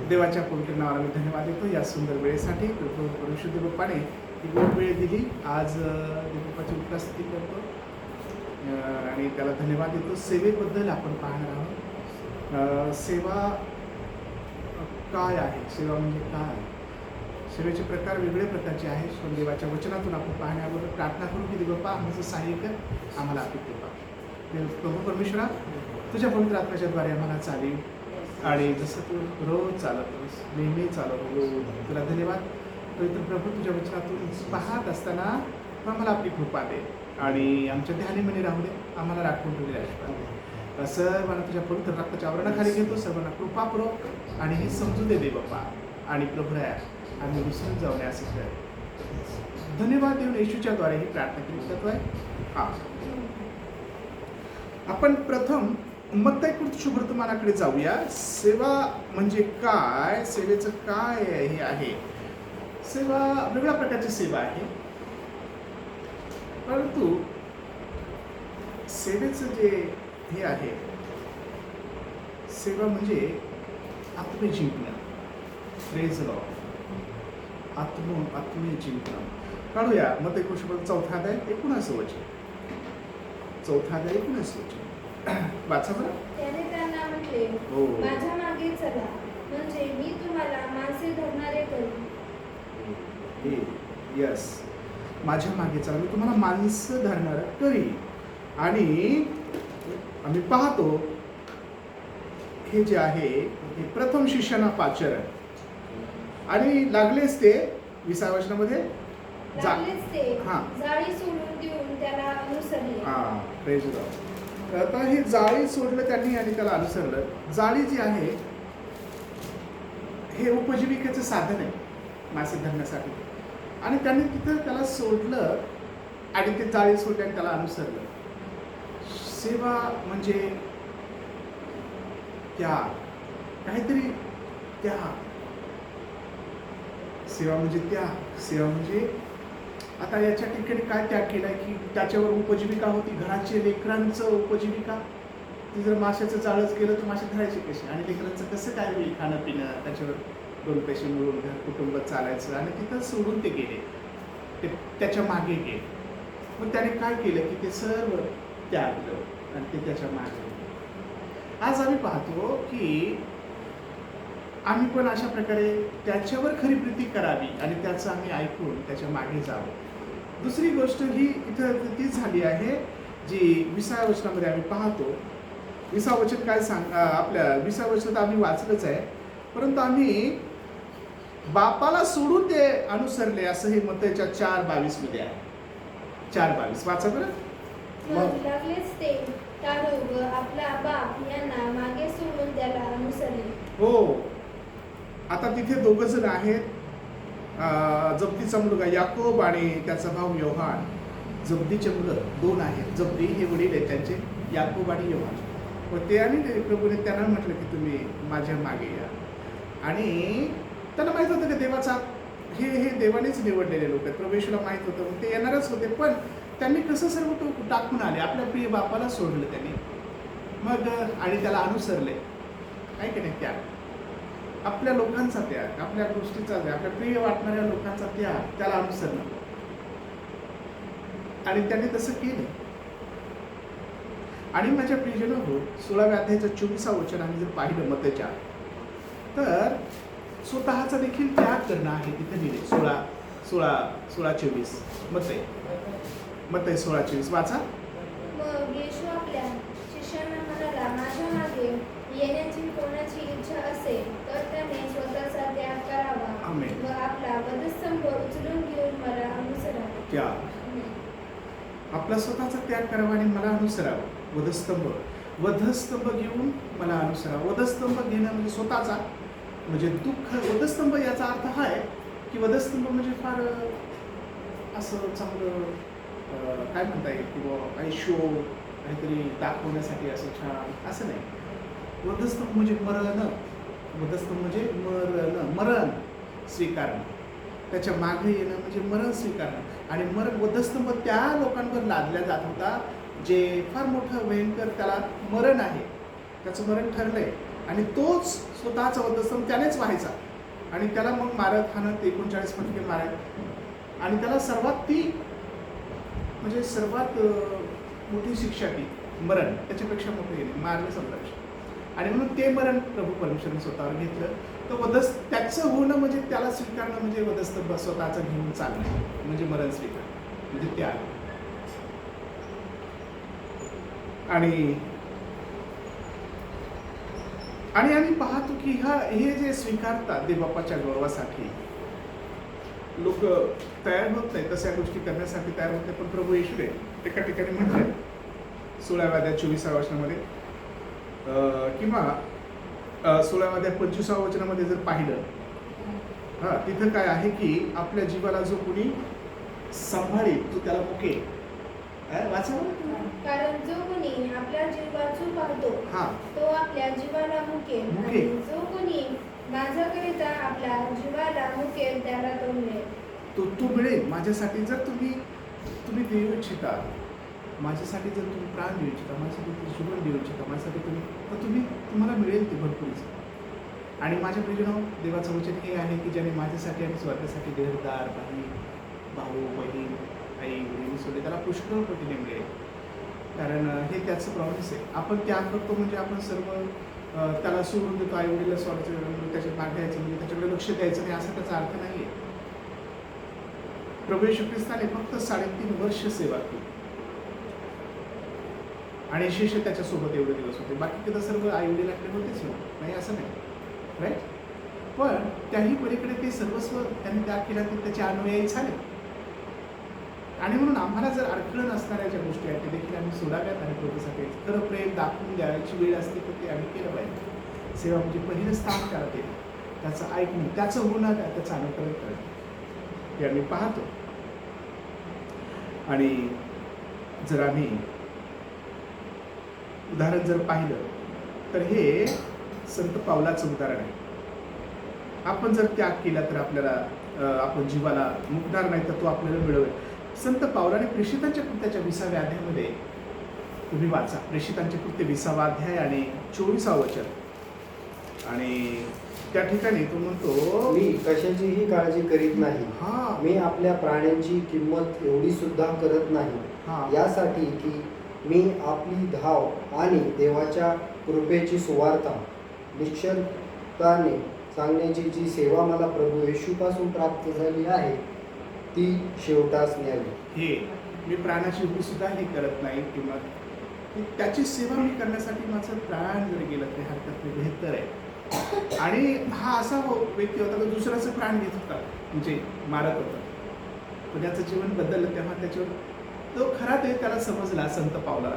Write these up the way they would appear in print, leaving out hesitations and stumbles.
देवाच्या पवित्र नावाला मी धन्यवाद देतो या सुंदर वेळेसाठी. परिशुद्ध बाप्पाने ही गोड वेळ दिली. आज बाप्पाची उपस्थिती करतो आणि त्याला धन्यवाद देतो. सेवेबद्दल आपण पाहणार आहोत. सेवा काय आहे, सेवा म्हणजे काय. सेवेचे प्रकार वेगवेगळ्या प्रकारचे आहेत. पण देवाच्या वचनातून आपण पाहण्यावर प्रार्थना करू की देवबाप्पा आमचं सहाय्य कर, आम्हाला आपली कृपा. प्रभू परमेश्वरा, तुझ्या पवित्र आत्म्याच्या द्वारे आम्हाला चालेल आणि जसं तू रोज चालवतोस, नेहमी चालवतो, तुला धन्यवाद. पवित्र प्रभू, तुझ्या वचनातून पाहत असताना आम्हाला आपली कृपा दे आणि आमच्या ध्यानीमध्ये राहू दे, आम्हाला राखून ठेवले आशीर्वाद. सर्वांना तुझ्या पवित्र रक्ताच्या आवरणाखाली घेतो. सर्वांना कृपा पुरव आणि हे समजू दे बाप्पा. आणि प्रभूया आम्ही विसरून जाऊ नये असं कर. धन्यवाद देऊन येशूच्या द्वारे ही प्रार्थना केली जातो आहे. हा, आपण प्रथम मत्तई शुभवर्तमानाकडे जाऊया. सेवा म्हणजे काय, सेवेचं काय हे आहे. सेवा वेगळ्या प्रकारची सेवा आहे, परंतु सेवेचं जे हे आहे, सेवा म्हणजे आत्मे जिंकणं. Praise Lord. आत्मे जिंकणं. काढूया मत्तई शुभवर्तमान 4th अध्याय 19 वचन. 4th अध्याय 19 वचन वाचा बरं. त्याने त्यांना म्हटले, हो, माझ्या मागे चला, म्हणजे मी तुम्हाला माणसे धरणारे करू. यस, माझ्या मागे चला, मी तुम्हाला माणसं धरणार करी. आणि आम्ही पाहतो हे जे आहे हे प्रथम शिष्याना पाचारण. आणि लागलेच ते 20व्या वचनामध्ये लागलेच ते हां. जाळी सोडून देऊन त्याला अनुसरले. Praise Lord. आता हे जाळी सोडलं त्यांनी आणि त्याला अनुसरलं. जाळी जी आहे हे उपजीविकेचं साधन आहे मासे धरण्यासाठी. आणि त्यांनी तिथं त्याला सोडलं आणि ते जाळी सोडले आणि त्याला अनुसरलं. सेवा म्हणजे त्याग, काहीतरी त्याग. सेवा म्हणजे त्याग. सेवा म्हणजे आता याच्या ठिकाणी काय त्याग केलाय की त्याच्यावर उपजीविका होती, घराचे लेकरांचं उपजीविका. ती जर माशाचं जाळच गेलं तर मासे धरायचे कसे आणि लेकरांचं कसं काय होईल, खाणं पिणं, त्याच्यावर 2 पैसे मिळून घर कुटुंब चालायचं. आणि तिथं सोडून ते गेले, ते त्याच्या मागे गेले. मग त्याने काय केलं की ते सर्व त्यागलं आणि ते त्याच्या मागे. आज आम्ही पाहतो की आम्ही पण अशा प्रकारे त्याच्यावर खरी प्रीती करावी आणि त्याचं आम्ही ऐकून त्याच्या मागे जावं. दुसरी गोष्ट ही इथं तीच झाली आहे जी 20व्या वचनामध्ये आम्ही पाहतो. 20वं वचन काय आपल्या 20व्या वचनात आम्ही वाचलंच आहे, परंतु आम्ही बापाला सोडून ते अनुसरले असं हे मत्तईच्या 4:22 मध्ये आहे. 4:22 वाचा बरं. मग लागलेच ते टाळू व आपला बाप यांना मागे सोडून त्याला अनुसरले. हो, आता तिथे 2 जण आहेत. जब्दीचा मुलगा याकोब आणि त्याचा भाऊ योहान. जब्दीचे मुलं 2 आहेत. जब्दी हे वडील आहेत त्यांचे, याकोब आणि योहान. व ते आणि प्रभूने त्यांना म्हटलं की तुम्ही माझ्या मागे या. आणि त्यांना माहित होतं की देवाचा हे देवानेच निवडलेले लोक आहेत. प्रभूला माहित होतं, मग ते येणारच होते. पण त्यांनी कसं सर्व तो टाकून आले, आपल्या प्रिय बापाला सोडलं त्यांनी. मग आणि त्याला अनुसरले. आहे की नाही त्याग. आपल्या लोकांचा त्याग, आपल्या गोष्टीचा त्याग, आपल्या प्रिय वाटणाऱ्या लोकांचा त्याग, त्याला अनुसरणं. आणि त्याने तसं केलं. आणि माझ्या प्रियजन हो, 16व्या अध्यायाचं 24वं वचन आम्ही जर पाहिलं मत्तईच्या, तर स्वतःचा देखील त्याग करणं आहे तिथे लिहिले. 16:24 मत्तई 16:24 वाचा. मग येशू आपल्या शिष्यांना म्हणाला, माझ्या मागे येण्याची कोणाची इच्छा असेल तर त्याने स्वतःचा त्याग करावा आमेन. व आपला वधस्तंभ उचलून घेऊन मला अनुसरावे. त्याग, आपला स्वतःचा त्याग करावा आणि मला अनुसरावं. वधस्तंभ घेऊन मला अनुसरावं. वधस्तंभ घेणं म्हणजे स्वतःचा, म्हणजे दुःख. वधस्तंभ याचा अर्थ हा आहे की वधस्तंभ म्हणजे फार असं चांगलं काय म्हणता येईल किंवा काही शो काहीतरी दाखवण्यासाठी असं छान असं नाही. वधस्तंभ म्हणजे मरण. वधस्तंभ म्हणजे मरण स्वीकारणं. त्याच्या मागे येणं म्हणजे मरण स्वीकारणं. आणि वधस्तंभ त्या लोकांवर लादल्या जात होता जे फार मोठं भयंकर त्याला मरण आहे, त्याचं मरण ठरलंय. आणि तोच स्वतःचा वधस्तंभ त्यानेच व्हायचा आणि त्याला मग मारत हाणत 39 फटके मारत आणि त्याला सर्वात म्हणजे सर्वात मोठी शिक्षा ती मरण, त्याच्यापेक्षा मोठं हे नाही, मारलं समजा. आणि म्हणून ते मरण प्रभू परमेश्वराने स्वतःवर घेतलं. तर त्याचं होणं म्हणजे त्याला स्वीकारणं म्हणजे वधस्तंभ स्वतःचं घेऊन चालणं म्हणजे मरण स्वीकार म्हणजे त्याग. आणि आम्ही पाहतो की हे जे स्वीकारतात देवबापाच्या गौरवासाठी लोक तयार होत नाही, तशा गोष्टी करण्यासाठी तयार होत नाही. पण प्रभू येशूने एका ठिकाणी म्हटलं 16व्या अध्यायात 24व्या वचनामध्ये किंवा 16व्या अध्यायात 25व्या वचनामध्ये जर पाहिलं तिथं काय आहे की आपल्या जीवाला जो कोणी सांभाळेल तो त्याला मुकेल. वाचा कारण जो कोणी आपल्या जीवाचू पाहतो तो आपल्या जीवाला मुकेल आणि जो कोणी माझ्याकरिता आपल्या जीवाला मुकेल त्याला तो मिळेल. तो मिळेल माझ्यासाठी. जर तुम्ही देऊ इच्छिता, माझ्यासाठी जर तुम्ही प्राण देऊ इच्छिता, माझ्यासाठी जीवन देऊ इच्छिता, माझ्यासाठी तर तुम्हाला मिळेल ते भरपूर. आणि माझ्या प्रियजनो देवाचं वचन हे आहे की ज्याने माझ्यासाठी आणि स्वर्गासाठी घरदार भाऊ बहीण आई वडील सोडले त्याला पुष्कळ पटीने मिळेल. कारण हे त्याचं प्रॉमिस आहे. आपण त्याग करतो म्हणजे आपण सर्व त्याला सोडून देतो, आई वडीलला सोडायचं, त्याच्यात भाग घ्यायचं म्हणजे त्याच्याकडे लक्ष द्यायचं नाही असा त्याचा अर्थ नाही आहे. प्रभू येशू ख्रिस्ताने फक्त 3.5 वर्ष सेवा केली आणि शिष्य त्याच्यासोबत एवढे दिवस होते. बाकी तर सर्व आई वडिलांकडे होतेच नाही असं नाही, राईट. पण त्याही पलीकडे ते सर्वस्व त्यांनी त्याग केला तर त्याचे अनुयायी झाले. आणि म्हणून आम्हाला जर अडखळण असणाऱ्या ज्या गोष्टी आहेत त्या देखील आम्ही सोडाव्यात आणि प्रभूसाठी खरं प्रेम दाखवून द्यायची वेळ असते तर ते आम्ही केलं पाहिजे. सेवा म्हणजे पहिलं स्थान करते, त्याचं ऐकणं, त्याचं होणं काय, त्याचं अनुकरण करणं हे आम्ही पाहतो. आणि जर आम्ही उदाहरण जर पाहिलं तर हे संत पावलाचं उदाहरण आहे. आपण जर त्याग केला तर आपल्याला आपण जीवाला मुकणार नाही तर तो आपल्याला मिळवेल. संत पावलाने प्रेषितांच्या कृत्याच्या 20व्या अध्यायामध्ये तुम्ही वाचा. प्रेषितांचे कृत्य 20वा अध्याय आणि 24वा वचन. आणि त्या ठिकाणी तो म्हणतो मी कशाचीही काळजी करीत नाही, मी आपल्या प्राण्यांची किंमत एवढी सुद्धा करत नाही, यासाठी की मी आपली धाव आणि देवाच्या कृपेची सुवार्ता निश्चलताने सांगण्याची जी सेवा मला प्रभू येशूपासून प्राप्त झाली आहे ती शेवटास न्यावी. हे मी प्राणाची एवढी सुद्धा हे करत नाही किंवा त्याची सेवा मी करण्यासाठी माझं प्राण जर गेलं तरी हरकत नाही, बेहतर आहे. आणि हा असा व्यक्ती होता तो दुसऱ्याचं प्राण घेत होता म्हणजे मारत होता. पण त्याचं जीवन बदललं तेव्हा त्याच्यावर तो खरा ते त्याला समजला संत पावलाला.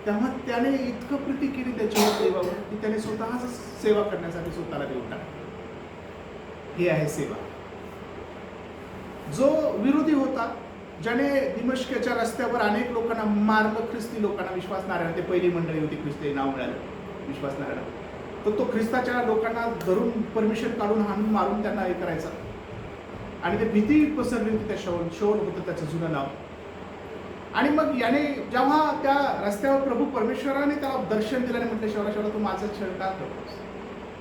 तेव्हा त्याने इतकं प्रीती केली त्याच्यावर देवावर की त्याने स्वतःच सेवा करण्यासाठी स्वतःला देऊन टाकलं. हे आहे सेवा. जो विरोधी होता ज्याने दिमश्कच्या रस्त्यावर अनेक लोकांना मारलं, ख्रिस्ती लोकांना, विश्वास नारायण, ते पहिली मंडळी होती ख्रिस्ती नाव मिळालं विश्वास नारायण, तर तो ख्रिस्ताच्या लोकांना धरून परमिशन काढून हाणून मारून त्यांना हे करायचा. आणि ते भीती पसरली होती त्या शौल होतं त्याचं जुनं नाव. आणि मग याने जेव्हा त्या रस्त्यावर प्रभू परमेश्वराने त्याला दर्शन दिलं आणि म्हटलं शौला तू माझं छळ का करतोस,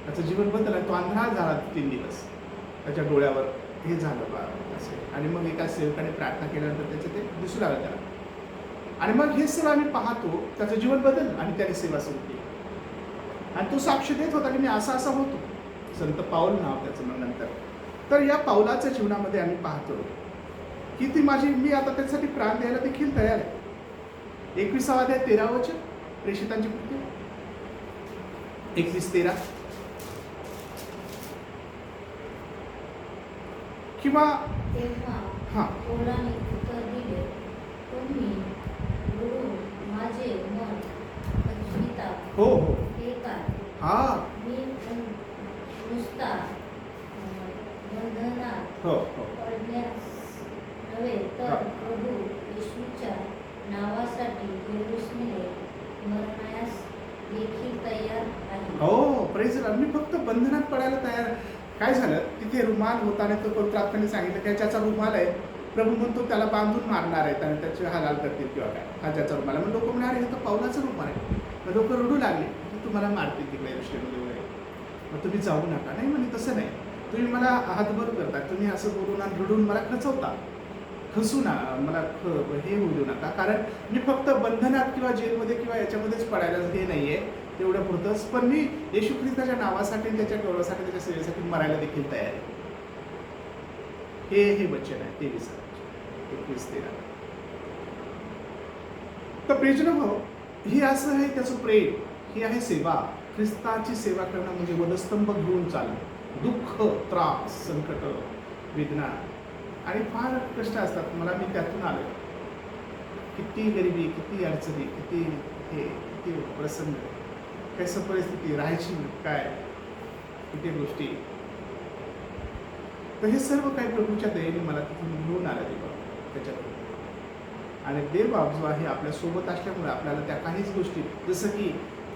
त्याचं जीवन बदललं. तो अंधळा झाला 3 दिवस, त्याच्या डोळ्यावर हे झालं बा असे. आणि मग एका सेवकाने प्रार्थना केल्यानंतर त्याचं ते दिसू लागलं त्याला. आणि मग हे सर्व आम्ही पाहतो, त्याचं जीवन बदललं आणि त्याने सेवा सुरू केली. आणि तो साक्ष देत होता की मी असा होतो. संत पाऊल नाव त्याचं मग नंतर. तर या पाऊलाच्या जीवनामध्ये आम्ही पाहतो की ती मी आता त्याच्यासाठी प्राण द्यायला देखील तयार आहे. 21वा अध्याय 13 वचन प्रेषितांची कृती 21-13 किंवा पौलाने उत्तर दिले, तुम्ही माझे मन पंचविता हो हे काय, मी नुसता बंधनात पडण्यास नव्हे तर प्रभू येशूच्या नावासाठी यरूशलेमेत मरण्यास देखील तयार आहे. हो प्रेज लॉर्ड. मी फक्त बंधनात पडायला तयार. काय झालं तिथे रुमाल होता आणि तो पवित्र आत्म्याने सांगितलं की ज्याचा रुमाल आहे प्रभू म्हणतो त्याला बांधून मारणार आहेत आणि त्याचे हालाल करतील किंवा काय, हा ज्याचा रुमाल आहे. मग लोक म्हणाले हे तर पावलाचा रुमाल आहे. मग लोक रडू लागले तुम्हाला मारतील तिकडे यरूशलेममध्ये वगैरे, मग तुम्ही जाऊ नका. नाही म्हणे, तसं नाही, तुम्ही मला हातभर करता, तुम्ही असं बोलून आणि रडून मला खचवता, खसू ना मला हे होऊ देऊ नका, कारण मी फक्त बंधनात किंवा जेलमध्ये किंवा याच्यामध्येच पडायला हे नाही आहे तेवढं पुरतंच, पण मी येशू ख्रिस्ताच्या नावासाठी, त्याच्या गौरवासाठी, त्याच्या सेवेसाठी मरायला देखील तयार आहे. हे वचन आहे 23:21-13. तर प्रियजन भाऊ, ही असं आहे त्याचं प्रेम, ही आहे सेवा. ख्रिस्ताची सेवा करणं म्हणजे वधस्तंभ घेऊन चालणं, दुःख, त्रास, संकट, वेदना आणि फार कष्ट असतात. मला मी त्यातून आलो, किती गरिबी, किती अडचणी, किती प्रसंग, कसं परिस्थिती राहायची, काय किती गोष्टी. तर हे सर्व काही प्रभूच्या दयेने मला तिथून घेऊन आलं देवा त्याच्यातून. आणि देव जो आहे आपल्या सोबत असल्यामुळे आपल्याला त्या काहीच गोष्टी, जसं की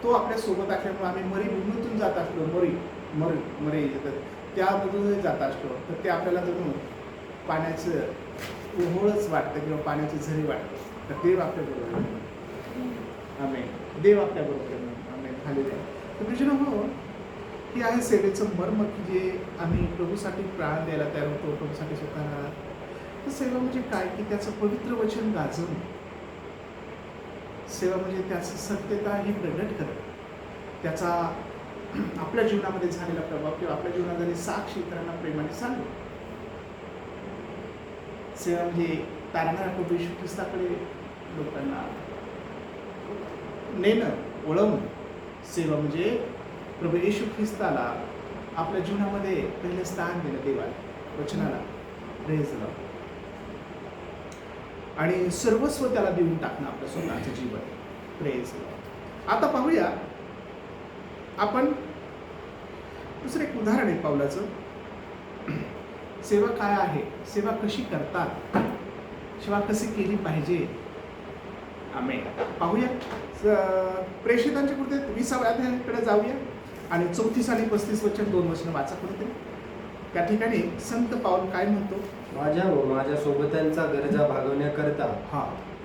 तो आपल्या सोबत असल्यामुळे आम्ही मरी भूमीतून जात असलो, मरी त्यामधून जात असलो, तर ते आपल्याला जणू पाण्याचं ओहोळच वाटतं किंवा पाण्याची झरी वाटतं. तर देव आपल्याबरोबर, आमेन, देव आपल्याबरोबर, आमेन, हालेलुया. तर तुझे हो, ही आहे सेवेचं मर्म, की जे आम्ही प्रभूसाठी प्राण द्यायला तयार होतो, प्रभूसाठी स्वतःला. तर सेवा म्हणजे काय, की त्याचं पवित्र वचन गाजवणं. सेवा म्हणजे त्याचं सत्यता ही प्रगट करणं, त्याचा आपल्या जीवनामध्ये झालेला प्रभाव किंवा आपल्या जीवनात झालेली साक्ष इतरांना प्रेमाने सांगणं. सेवा म्हणजे तारणाऱ्या प्रभू येशू ख्रिस्ताकडे लोकांना नेणं, वळवणं. सेवा म्हणजे प्रभू येशू ख्रिस्ताला आपल्या जीवनामध्ये पहिलं स्थान देणं, देवाला, वचनाला, प्रेज लॉर्ड, आणि सर्वस्व त्याला देऊन टाकणं आपलं स्वतःचं जीवन, प्रेज लॉर्ड. आता पाहूया आपण दुसरं एक उदाहरण आहे पावलाचं. सेवा काय आहे, सेवा कशी करतात, सेवा कशी केली पाहिजे. आमेन. पाहूया प्रेषितांच्या कृती 20व्या अध्यायाकडे जाऊया आणि 34 आणि 35 वचन 2 वचन वाचा कुठेतरी. त्या ठिकाणी संत पाऊल काय म्हणतो, माझ्या व माझ्या सोबत्यांचा गरजा भागवण्याकरता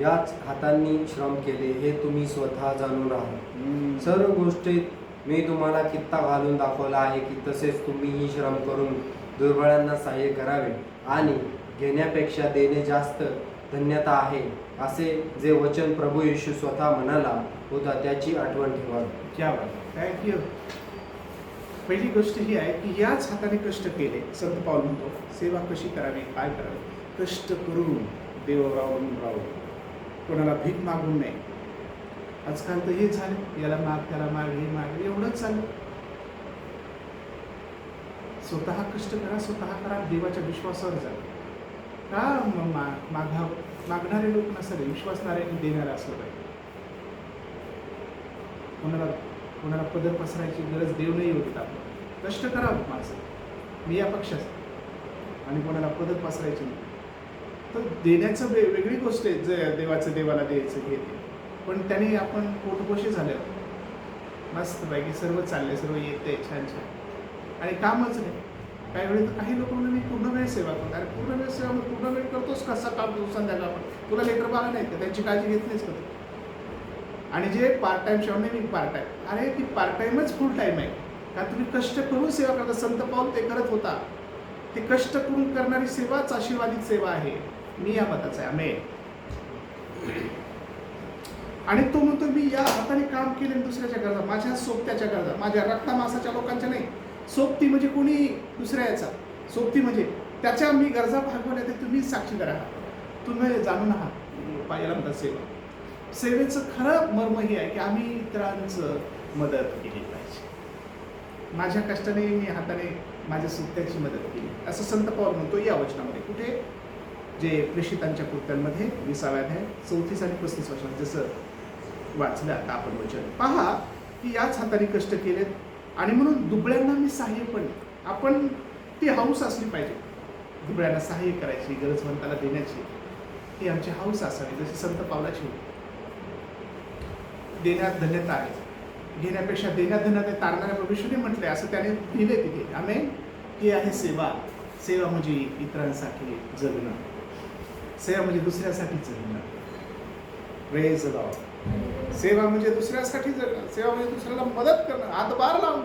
याच हातांनी श्रम केले, हे तुम्ही स्वतः जाणून राहा. सर्व गोष्टीत मी तुम्हाला कित्ता घालून दाखवला आहे की तसेच तुम्हीही श्रम करून दुर्बळांना सहाय्य करावे आणि घेण्यापेक्षा देणे जास्त धन्यता आहे, असे जे वचन प्रभू येशू स्वतः म्हणाला होता त्याची आठवण ठेवा. क्या बात, थँक्यू. पहिली गोष्ट ही आहे की याच हाताने कष्ट केले. संत पाऊल म्हणतो सेवा कशी करावी, काय करावे, कष्ट करून देवावर अवलंबून राहू, कोणाला भीक मागून नाही. आजकाल तर हे झालं, याला माग, त्याला माग, हे माग, एवढंच चाललं. स्वतः कष्ट करा, स्वतः करा, देवाच्या विश्वासावर जा. का मागणारे लोक नसले, विश्वासणारे देणारे असलं पाहिजे. कोणाला पदर पसरायची गरज देव नाही होती. आपण कष्ट करावं माणसं, मी या पक्षात, आणि कोणाला पदर पसरायची नाही. तर देण्याचं वेगळी गोष्ट आहे, जे देवाचं देवाला द्यायचं हे ते. पण त्याने आपण पोटपोषी झालं, मस्त पैकी सर्व चालले, सर्व येते छान छान, आणि कामच नाही. काही वेळेस काही लोक म्हणून मी पूर्ण वेळ सेवा करतो. अरे पूर्ण वेळ सेवा, पूर्ण वेळ करतोस कसा काम संध्याकाळ, आपण तुला लेकर बाळा नाही का, त्यांची काळजी घेत नाहीच करतो. आणि जे पार्ट टाइम सेवा नाही, मी पार्ट टाइम, अरे ती पार्ट टाइमच फुल टाइम आहे. का तुम्ही कष्ट करून सेवा करता. संत पाऊल ते करत होता. ते कष्ट करून करणारी सेवाच आशीर्वादित सेवा आहे. मी या मताचा आहे. आमेन. आणि तो म्हणतो मी या हाताने काम केले, दुसऱ्याच्या गरजा, माझ्या सोबत्याच्या गरजा, माझ्या रक्तामासाच्या लोकांच्या नाही. सोबती म्हणजे कोणी दुसऱ्या याचा, सोबती म्हणजे त्याच्या मी गरजा भागवल्या, ते तुम्ही साक्षीदार आहात, तुम्ही जाणून आहात. याला म्हणतात सेवा. सेवेचं खरं मर्म हे आहे की आम्ही इतरांचं मदत केली पाहिजे. माझ्या कष्टाने मी हाताने माझ्या सोबत्याची मदत केली, असं संत पाऊल म्हणतो या वचनामध्ये. कुठे, जे प्रेषितांच्या कृत्यांमध्ये 20व्या अध्याय 34 आणि 35 वचनात जसं वाचलं आता आपण वचन. पहा की याच हाताने कष्ट केलेत, आणि म्हणून दुबळ्यांना मी सहाय्य पण. आपण ती हौस असली पाहिजे, दुबळ्यांना सहाय्य करायची, गरजवंताला देण्याची, ही आमची हौस असावी, जशी संत पावलाची होती. देण्यात धन्यता आहे, घेण्यापेक्षा देण्यात धन्यता आहे, तारणाऱ्या प्रभूने म्हटलंय, असं त्याने लिहिलंय तिथे. आमेन. ही आहे सेवा. सेवा म्हणजे इतरांसाठी जगणं, सेवा म्हणजे दुसऱ्यासाठी जगणं. Praise the Lord. सेवा म्हणजे दुसऱ्यासाठी जगणं, सेवा म्हणजे दुसऱ्याला मदत करणं, हातभार लावणं,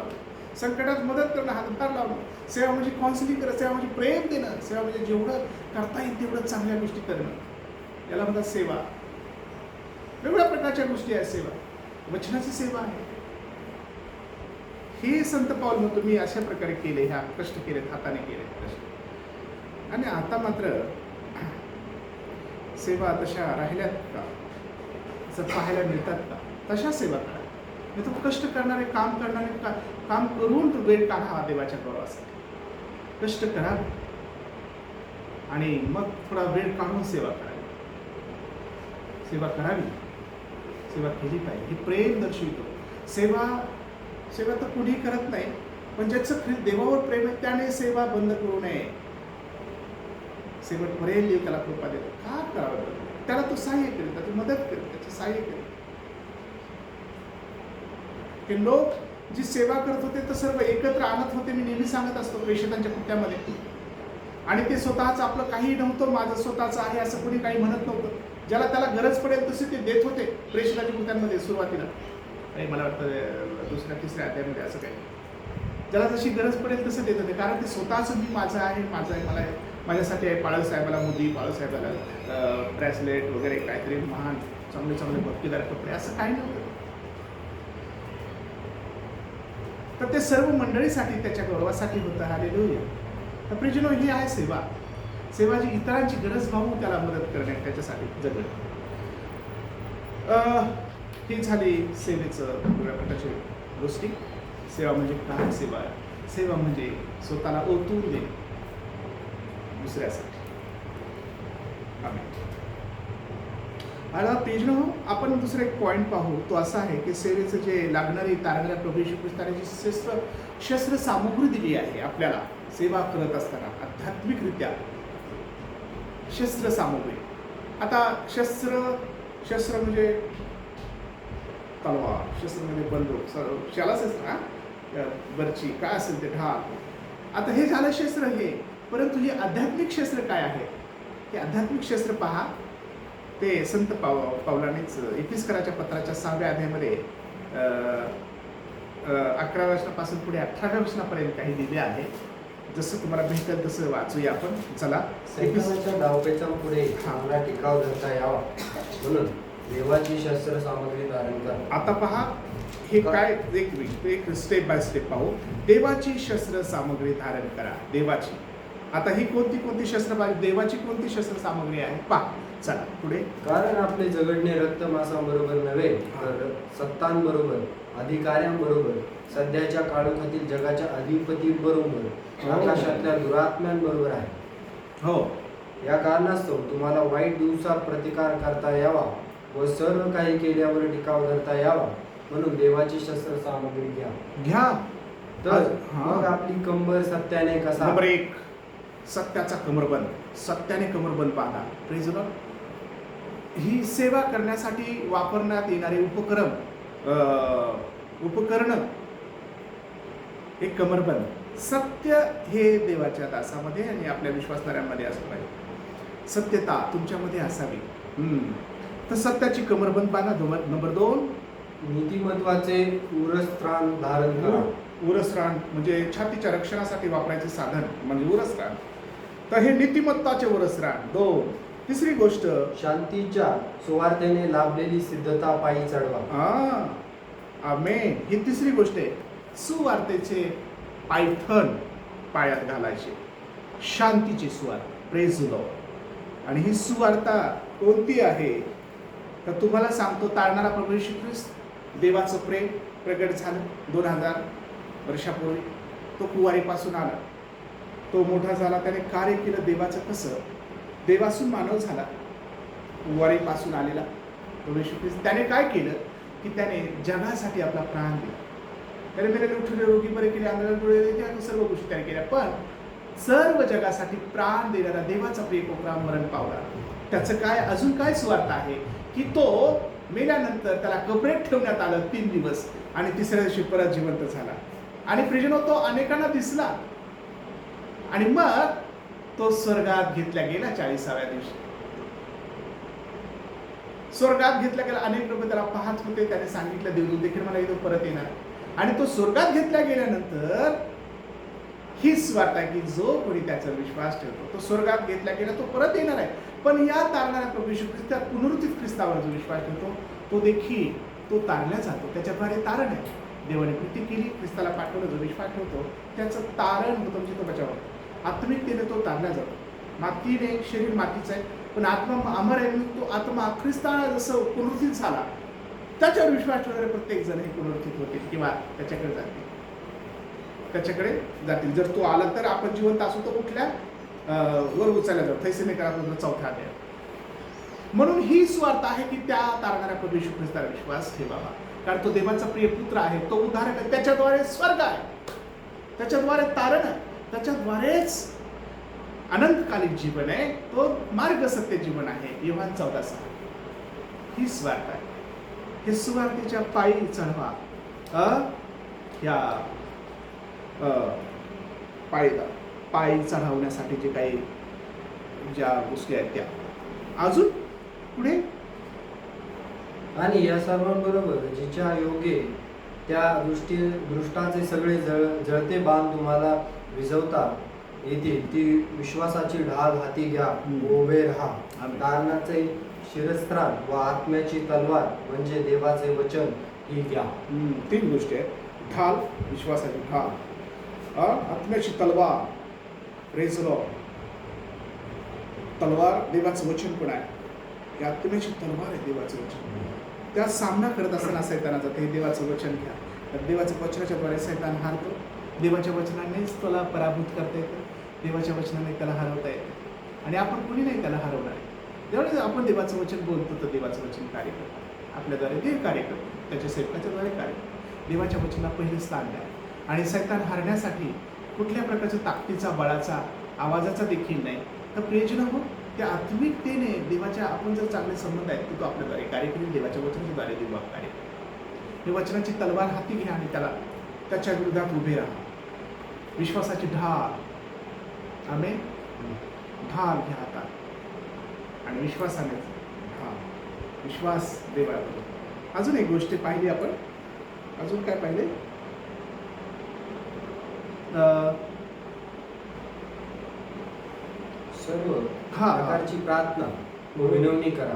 संकटात मदत करणं, हातभार लावणं. सेवा म्हणजे काउन्सिलिंग करणं, सेवा म्हणजे प्रेम देणं, सेवा म्हणजे जेवढं करता येईल तेवढं चांगल्या गोष्टी करणं, याला म्हणतात सेवा. वेगवेगळ्या प्रकारच्या गोष्टी आहेत सेवा. वचनाची सेवा आहे. हे संत पाऊल म्हणतो मी अशा प्रकारे केले, ह्या कष्ट केलेत, हाताने केले कष्ट. आणि आता मात्र सेवा तशा राहिल्यात का, असं पाहायला मिळतात का? तशा सेवा करा. नाही तर कष्ट करणारे, काम करणारे, काम करून वेळ काढा देवाच्या गौरवासाठी. कष्ट करा आणि मग थोडा वेळ काढून सेवा करावी. सेवा करावी, सेवा केली पाहिजे. हे प्रेम दर्शवितो. सेवा तर कुणी करत नाही, पण ज्याचं देवावर प्रेम आहे त्याने सेवा बंद करू नये. शेवटपर्यंत त्याला कृपा देतो. का करावं? त्याला तो सहाय्य करेल, त्याची मदत करेल, त्याची सहाय्य करेल. हे लोक जी सेवा करत होते तर सर्व एकत्र आणत होते. मी नेहमी सांगत असतो प्रेषितांच्या कृत्यामध्ये. आणि ते स्वतःच आपलं काही नव्हतं, माझं स्वतःच आहे असं कोणी काही म्हणत नव्हतं. ज्याला त्याला गरज पडेल तसे ते देत होते प्रेषितांच्या कृत्यांमध्ये सुरुवातीला. मला वाटतं दुसऱ्या तिसऱ्या अध्यायामध्ये असं काही. ज्याला जशी गरज पडेल तसं देत होते, कारण ते स्वतःच मी माझं आहे, मला माझ्यासाठी आहे. बाळासाहेबाला मुदी, बाळासाहेबाला ब्रेसलेट वगैरे काहीतरी महान चांगले चांगले भक्तिदार कपडे, असं काही नव्हतं. तर ते सर्व मंडळीसाठी, त्याच्या गौरवासाठी होतं. हालेलुया. तर प्रियजनो, ही आहे सेवा. सेवा जी इतरांची गरज भावून त्याला मदत करणे, त्याच्यासाठी जगणे. ही झाली सेवेचं वेगळ्या प्रकारची गोष्टी. सेवा म्हणजे काय? सेवा म्हणजे स्वतःला ओतून देणे दुसऱ्यासाठी. आता प्रियजनो, आपण दुसरा एक पॉईंट पाहू. तो असा आहे की सेवेचं जे लागणारी तारणाऱ्या प्रभू येशू ख्रिस्ताने जी शस्त्र सामुग्री दिली आहे आपल्याला सेवा करत असताना, आध्यात्मिकरित्या शस्त्र सामुग्री. आता शस्त्र म्हणजे तलवार, शस्त्र म्हणजे बंदूक, शालाच ना, बर्ची, काय असेल ते, ढाल. आता हे झालं शस्त्र हे. परंतु हे आध्यात्मिक शस्त्र काय आहे? हे आध्यात्मिक शस्त्र पहा. ते संत पावलानेच एपिस्कराच्या पत्राच्या 6व्या अध्यायामध्ये 11व्या वचनापासून पुढे 18व्या वचनापर्यंत काही दिले आहे. जसं तुम्हाला भेटेल तसं वाचूया आपण. चला. सैतानाच्या डावपेचांपुढे चांगला टिकाव धरता यावा म्हणून देवाची शस्त्र सामग्री धारण करा. आता पहा, हे काय, एक स्टेप बाय स्टेप पाहू. देवाची शस्त्र सामग्री धारण करा. देवाची. आता ही कोणती शस्त्र पाहिजे? देवाची कोणती शस्त्र सामग्री आहे पहा. चला पुढे. कारण आपले झगडणे रक्त मांसाबरोबर नव्हे, तर सत्तांबरोबर, अधिकाऱ्यांबरोबर, सध्याच्या काळोखातील जगाच्या अधिपतींबरोबर, आकाशातल्या दुरात्म्यांबरोबर आहे. हो. या कारणास्तव तुम्हाला वाईट दिवसात प्रतिकार करता यावा व सर्व काही केल्यावर टिकाव धरता यावा म्हणून देवाची शस्त्र सामग्री घ्या. तर मग आपली कंबर सत्याने कसा. नंबर 1, सत्याचा कमरबंद. सत्याने कमरबंद बांधा. Praise Lord. ही सेवा करण्यासाठी वापरण्यात येणारे उपकरण एक कमरबंद. सत्य हे देवाच्या दासामध्ये आणि आपल्या विश्वासणाऱ्यांमध्ये असलं पाहिजे. सत्यता तुमच्यामध्ये असावी. तर सत्याची कमरबंद बांधा. नंबर 2, नीतिमत्वाचे उरस्त्राण धारण करा. उरस्त्राण म्हणजे छातीच्या रक्षणासाठी वापरायचे साधन म्हणजे उरस्त्राण. तर हे नीतिमत्ताचे उरस्त्राण. 2, तिसरी गोष्ट, शांतीच्या सुवार्तेने लाभलेली सिद्धता पायी चढवा. आमेन. ही तिसरी गोष्ट आहे. सुवार्तेचे पायथन पायात घालायचे. शांतीची सुवार्ता. Praise Lord. आणि ही सुवार्ता कोणती आहे? तर तुम्हाला सांगतो, तारणारा प्रभू येशू ख्रिस्त, देवाचं प्रेम प्रगट झालं 2000 वर्षापूर्वी. तो कुवारीपासून आला, तो मोठा झाला, त्याने कार्य केलं देवाचं. कसं? देवासून मानव झाला, कुवारीपासून आलेला प्रभू येशू ख्रिस्त. त्याने काय केलं की त्याने जगासाठी आपला प्राण दिला. त्याने मेलेले उठलेले रोगी बरे केले, अंधारात सर्व गोष्टी त्याने केल्या. पण सर्व जगासाठी प्राण देणारा देवाचा प्रियकोपरा मरण पावला. त्याचं काय, अजून काय सुवार्ता आहे की तो मेल्यानंतर त्याला कबरेत ठेवण्यात आलं 3 दिवस आणि तिसऱ्या दिवशी परत जिवंत झाला. आणि प्रियजनो, तो अनेकांना दिसला आणि मग तो स्वर्गात घेतला गेला 40व्या दिवशी. स्वर्गात घेतला गेला. अनेक लोक त्याला पाहत होते. त्याने सांगितलं देवदूत देखील मला इथं परत येणार. आणि तो स्वर्गात घेतला गेल्यानंतर हीच वार्ता आहे की जो कोणी त्याचा विश्वास ठेवतो तो स्वर्गात घेतला गेला, तो परत येणार आहे. पण या तारणाऱ्या प्रभू येशू ख्रिस्त, त्या पुनरुत्थित ख्रिस्तावर जो विश्वास ठेवतो तो देखील तो तारल्या जातो. त्याच्याद्वारे तारण आहे. देवाने कृती केली, ख्रिस्ताला पाठवलं, जो विश्वास ठेवतो त्याचं तारण होतं, म्हणजे तो बचाव आत्मिकतेने तो तारला जातो. मातीने शरीर मातीचं आहे, पण आत्मा अमर आहे. तो आत्मा ख्रिस्ताला जसं पुनरुत्थित झाला त्याच्यावर विश्वास ठेवणारे प्रत्येक जण हे पुनरुत्थित होतील किंवा त्याच्याकडे जातील, त्याच्याकडे जातील. जर तो आला तर आपण जिवंत असू, तो कुठल्या वर उचलला जाऊ. थैसने करा 4 अध्याय. म्हणून ही स्वार्थ आहे की त्या तारणाऱ्या प्रभू येशू ख्रिस्ताला विश्वास ठेवावा, कारण तो देवाचा प्रिय पुत्र आहे, तो उद्धारक आहे. त्याच्याद्वारे स्वर्ग आहे, त्याच्याद्वारे तारण आहे, त्याच्याद्वारेच अनंतकालीन जीवन आहे. तो मार्ग सत्य जीवन आहे. योहान 14:6. ही स्वार्थ आहे. हे सुवार्तेच्या पायी चढवा. या पायी चढवण्यासाठी जे काही ज्या गोष्टी आहेत त्या अजून पुढे. आणि या सर्वांबरोबर जिच्या योगे त्या दृष्टाचे सगळे जळते बाण तुम्हाला विझवता येतील, ती विश्वासाची ढाल हाती घ्या, उभे राहा. तारणाचे शिरस्त्राण व आत्म्याची तलवार म्हणजे देवाचे वचन ही घ्या. 3 गोष्टी आहेत. ढाल, विश्वासाची ढाल, आत्म्याची तलवार, प्रेज लॉर्ड. तलवार देवाचं वचन पण आहे. ही आत्म्याची तलवार आहे, देवाचं वचन. त्या सामना करत असताना सैतानाचा हे देवाचं वचन घ्या. तर देवाच्या वचनाच्या द्वारे सैतान हारतो. देवाच्या वचनानेच त्याला पराभूत करता येतं, देवाच्या वचनाने त्याला हरवता येतं. आणि आपण कुणी नाही त्याला हरवणार आहे. जेवढे आपण देवाचं वचन बोलतो तर देवाचं वचन कार्य करतो, आपल्याद्वारे देव कार्य करतो, त्याच्या सेवकाच्याद्वारे कार्य करतो. देवाच्या वचनाला पहिलं स्थान द्या. आणि सैतान हारण्यासाठी कुठल्या प्रकारच्या ताकदीचा, बळाचा, आवाजाचा देखील नाही, तर प्रियजन हो त्या आत्मिकतेने देवाच्या आपण जर चांगले संबंध आहेत तर तो आपल्याद्वारे कार्य करेल. देवाच्या वचनाच्याद्वारे देव कार्य करेल. हे वचनाची तलवार हाती घ्या आणि त्याच्या विरोधात उभे राहा. विश्वासाची ढाल, आम्ही ढाल घ्या हातात आणि विश्वासाने ढाल, विश्वास देवाबरोबर. अजून एक गोष्ट पाहिली आपण. अजून काय पाहिले? सर्व प्रकारची प्रार्थना व विनवणी करा.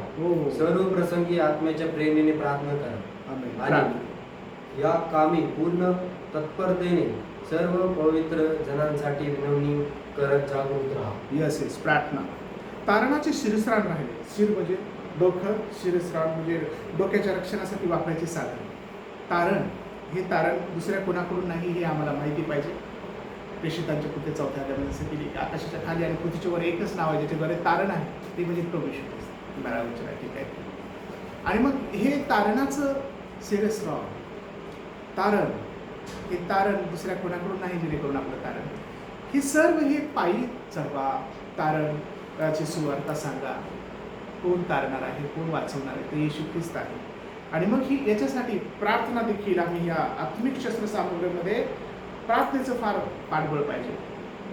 सर्व प्रसंगी आत्म्याच्या प्रेरणेने प्रार्थना करा. आणि या कामी पूर्ण तत्परतेने सर्व पवित्र जनांसाठी विनवणी करत जागृत राहा. येस, प्रार्थना. तारणाचे शिरस्त्राण राहिले. शिर म्हणजे डोकं, शिरस्त्राण म्हणजे डोक्याच्या रक्षणासाठी वापरायचे साधन. तारण, हे तारण दुसऱ्या कोणाकडून नाही हे आम्हाला माहिती पाहिजे. प्रेषितांच्या कृत्य 4 अध्यायामध्ये जसं की आकाशाच्या खाली आणि पृथ्वीच्या वर एकच नाव आहे ज्याच्याद्वारे तारण आहे, ते म्हणजे प्रभू येशू ख्रिस्त. 12 वचन आहे, ठीक आहे. आणि मग हे तारणाचं शिरस्त्राण, तारण, हे तारण दुसऱ्या कोणाकडून नाही जेणेकरून आपलं तारण. हे सर्व हे पायी चढवा. तारणाची सुवार्ता सांगा. कोण तारणार आहे, कोण वाचवणार आहे, ते येशू ख्रिस्त आहे. आणि मग ही याच्यासाठी प्रार्थना देखील आम्ही या आत्मिक शस्त्र सामग्रीमध्ये प्रार्थनेचं फार पाठबळ पाहिजे.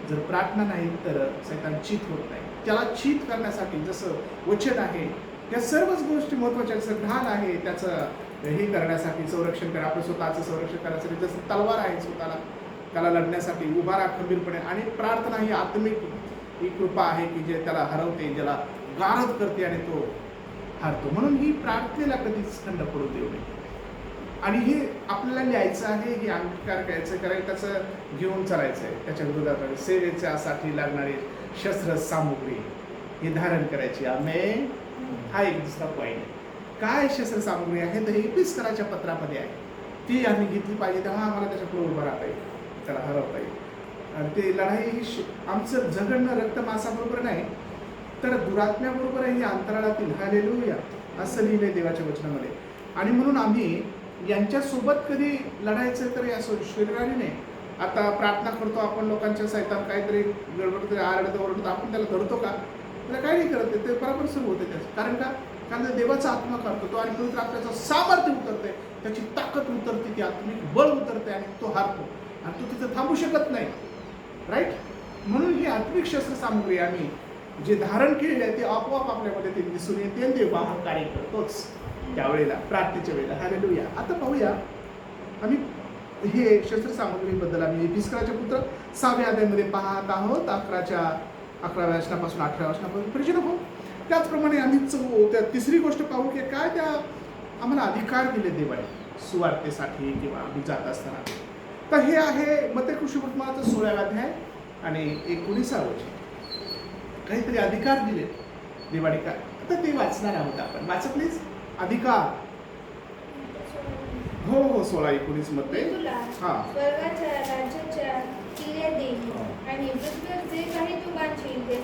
जर प्रार्थना नाही तर सैतान चित होत नाही. त्याला चित करण्यासाठी जसं वचन आहे, या सर्वच गोष्टी महत्त्वाच्या. जसं ढाल आहे त्याचं हे करण्यासाठी, संरक्षण करा, आपलं स्वतःचं संरक्षण करण्यासाठी. जसं तलवार आहे स्वतःला त्याला लढण्यासाठी, उभा राहा खंबीरपणे. आणि प्रार्थना ही आत्मिक ही कृपा आहे की जे त्याला हरवते, ज्याला गारद करते आणि तो हारतो. म्हणून ही प्रार्थनेला कधीच खंड पडू देऊ नये. आणि हे आपल्याला लिहायचं आहे, हे अंगीकार करायचं, कारण त्याचं घेऊन चालायचं आहे. त्याच्या विरोधात सेवेच्यासाठी लागणारी शस्त्र सामुग्री हे धारण करायची. आम्ही हा एक दुसरा पॉईंट आहे. काय शस्त्र सामुग्री आहे तर एपिस्कलाच्या पत्रामध्ये आहे, ती आम्ही घेतली पाहिजे. तेव्हा आम्हाला त्याच्यापुढे उभं राहता येईल, त्याला हरवता येईल. आणि ते लढाई ही आमचं झगडणं रक्त मांसाबरोबर नाही तर दुरात्म्याबरोबर आहे, अंतराळातील. हालेलुया असं लिहिलंय देवाच्या वचनामध्ये. आणि म्हणून आम्ही यांच्यासोबत कधी लढायचं तर या शरीराने नाही. आता प्रार्थना करतो आपण, लोकांच्या सैतान काहीतरी गडबड आरडतं ओरडतं, आपण त्याला धरतो का? त्याला काही नाही करत, ते बरोबर सुरू होते त्याचं. कारण का? कारण देवाचा आत्मा करतो तो आणि पवित्र आत्म्याचं सामर्थ्य उतरते, त्याची ताकद उतरते, ती आत्मिक बळ उतरते आणि तो हारतो आणि तो तिथं थांबू शकत नाही. राईट? म्हणून ही आत्मिक शस्त्र सामुग्री आम्ही जे धारण केलेले आहे ते आपोआप आपल्यामध्ये ते दिसून येते आणि देव हा कार्य करतोच त्यावेळेला, प्रार्थनेच्या वेळेला. हालेलुया. आता पाहूया, आम्ही हे शस्त्रसामग्रीबद्दल आम्ही इफिसकाराचे पुत्र 6व्या अध्यायामध्ये पाहत आहोत, 11व्या वचनापासून 18व्या वचनापर्यंत परिचय हो. त्याचप्रमाणे आम्ही त्या तिसरी गोष्ट पाहू की काय त्या आम्हाला अधिकार दिले देवाने सुवार्तेसाठी किंवा आम्ही जात असताना. तर हे आहे मत्तई सुसमाचार 16व्या अध्याय आणि 19 वचन. काहीतरी अधिकार दिले देवाने. काय आता ते वाचणार आहोत आपण. वाचा प्लीज. अधिकार. हो हो 16-19 मध्ये. तुला स्वर्गाच्या राज्याच्या किल्ल्या देईल आणि पृथ्वीवर जे काही तू बांधशील ते